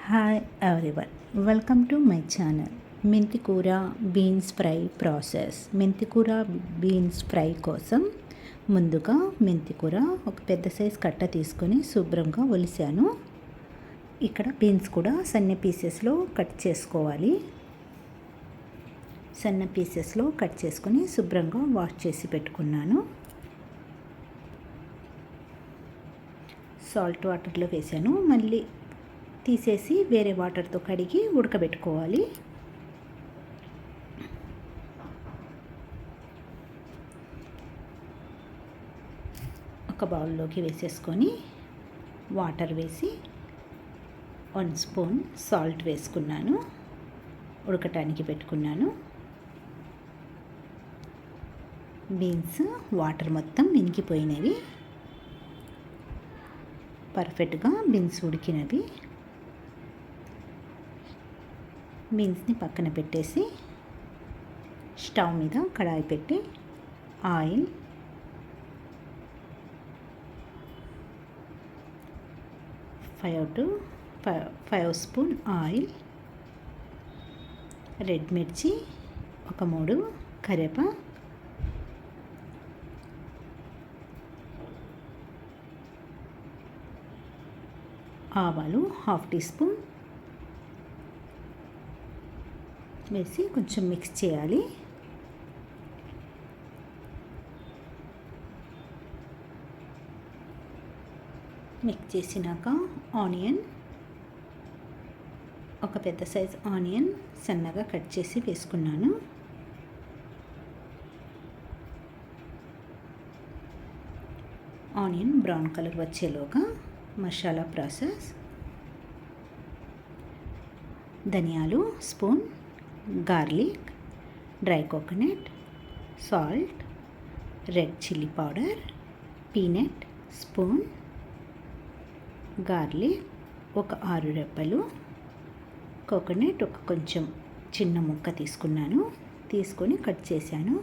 Hi everyone, welcome to my channel. మెంతికూర beans fry process. మెంతికూర beans fry కోసం ముందుగా మెంతికూర ఒక పెద్ద సైజ్ కట్ట తీసుకొని శుభ్రంగా ఒలిసాను. ఇక్కడ బీన్స్ కూడా సన్న పీసెస్లో కట్ చేసుకోవాలి. సన్న పీసెస్లో కట్ చేసుకొని శుభ్రంగా వాష్ చేసి పెట్టుకున్నాను. సాల్ట్ వాటర్లో వేసాను. మళ్ళీ తీసేసి వేరే వాటర్తో కడిగి ఉడకబెట్టుకోవాలి. ఒక బౌల్లోకి వేసేసుకొని వాటర్ వేసి 1 స్పూన్ సాల్ట్ వేసుకున్నాను. ఉడకటానికి పెట్టుకున్నాను. బీన్స్ వాటర్ మొత్తం ఇంకిపోయినవి, పర్ఫెక్ట్గా బీన్స్ ఉడికినవి. బీన్స్ని పక్కన పెట్టేసి స్టవ్ మీద కడాయి పెట్టి ఆయిల్, 5 స్పూన్ ఆయిల్, రెడ్ మిర్చి ఒక 3, కరివేపాకు, ఆవాలు 1/2 టీ స్పూన్ వేసి కొంచెం మిక్స్ చేయాలి. మిక్స్ చేసినాక ఆనియన్, ఒక పెద్ద సైజ్ ఆనియన్ సన్నగా కట్ చేసి వేసుకున్నాను. ఆనియన్ బ్రౌన్ కలర్ వచ్చేలోగా మసాలా ప్రాసెస్. ధనియాలు spoon, garlic, dry coconut, salt, red chilli powder, peanut spoon, garlic ఒక 6 రెబ్బలు, కోకోనట్ ఒక కొంచెం చిన్న ముక్క తీసుకొని కట్ చేశాను.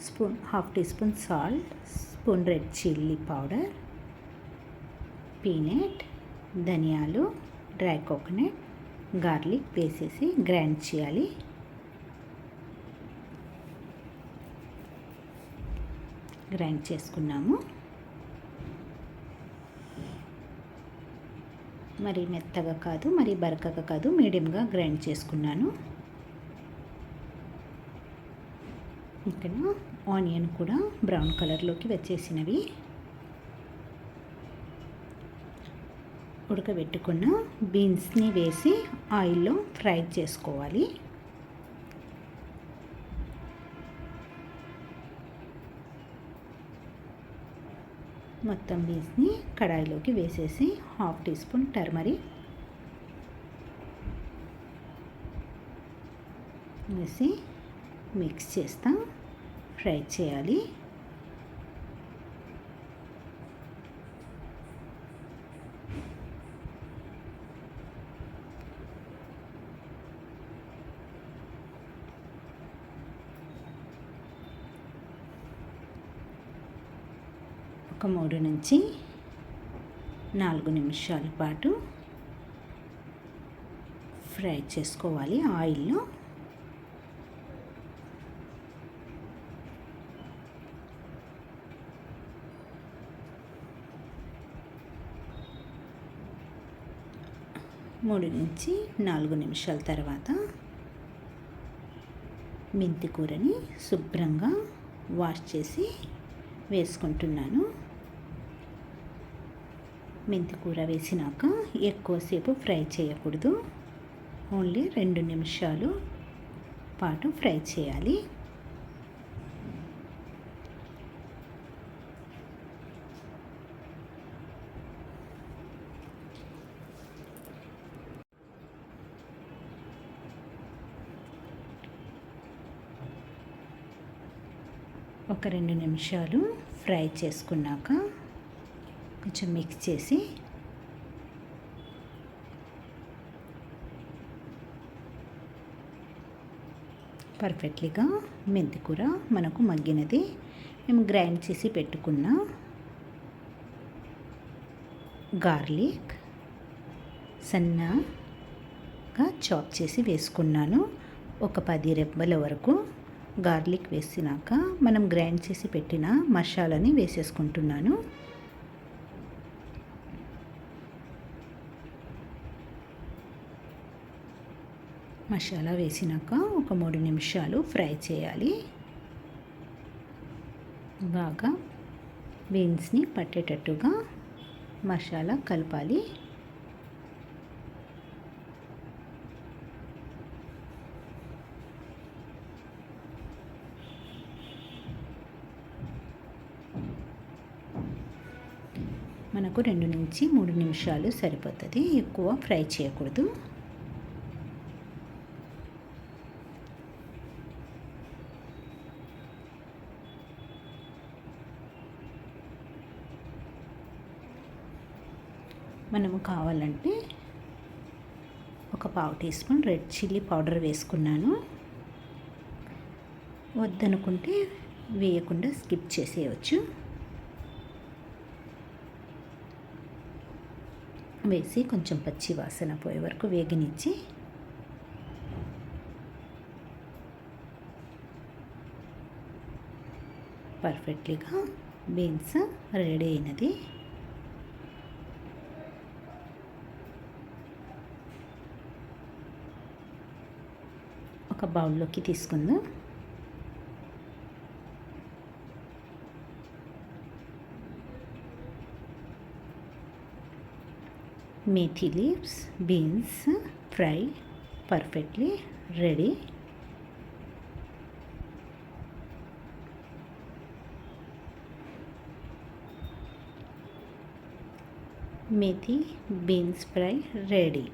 Spoon 1/2 teaspoon salt, spoon red chilli powder, peanut, ధనియాలు, డ్రై కోకోనట్, గార్లిక్ వేసేసి గ్రైండ్ చేయాలి. గ్రైండ్ చేసుకున్నాము. మరి మెత్తగా కాదు, మరి బరకగా కాదు, మీడియంగా గ్రైండ్ చేసుకున్నాను. ఇక్కడ ఆనియన్ కూడా బ్రౌన్ కలర్లోకి వచ్చేసినవి. ఉడకబెట్టుకున్న బీన్స్ని వేసి ఆయిల్లో ఫ్రై చేసుకోవాలి. మొత్తం బీన్స్ని కడాయిలోకి వేసేసి 1/2 టీ స్పూన్ టర్మరిక్ వేసి మిక్స్ చేస్తా ఫ్రై చేయాలి. ఒక 3 నుంచి 4 నిమిషాల పాటు ఫ్రై చేసుకోవాలి ఆయిల్లో. మూడు నుంచి 4 నిమిషాల తర్వాత మెంతి కూరని శుభ్రంగా వాష్ చేసి వేసుకుంటున్నాను. మెంతి కూర వేసినాక ఎక్కువసేపు ఫ్రై చేయకూడదు, ఓన్లీ 2 నిమిషాలు పాటు ఫ్రై చేయాలి. ఒక 2 నిమిషాలు ఫ్రై చేసుకున్నాక కొంచెం మిక్స్ చేసి పర్ఫెక్ట్లీగా మెంతికూర మనకు మగ్గినది. మేము గ్రైండ్ చేసి పెట్టుకున్న గార్లిక్, సన్న సన్నగా చాప్ చేసి వేసుకున్నాను. ఒక 10 రెబ్బల వరకు గార్లిక్ వేసినాక మనం గ్రైండ్ చేసి పెట్టిన మసాలాని వేసేసుకుంటున్నాను. మసాలా వేసినాక ఒక 3 నిమిషాలు ఫ్రై చేయాలి. బాగా బీన్స్ని పట్టేటట్టుగా మసాలా కలపాలి. మనకు 2 నుంచి 3 నిమిషాలు సరిపోతుంది, ఎక్కువ ఫ్రై చేయకూడదు. మనము కావాలంటే ఒక పావు teaspoon red chilli powder వేసుకున్నాను. వద్దనుకుంటే వేయకుండా స్కిప్ చేసేయచ్చు. వేసి కొంచెం పచ్చి వాసన పోయే వరకు వేగనిచ్చి పర్ఫెక్ట్లీగా బీన్స్ రెడీ అయినది. ఒక బౌల్లోకి తీసుకుందాం. Methi leaves beans fry perfectly ready. Methi beans fry ready.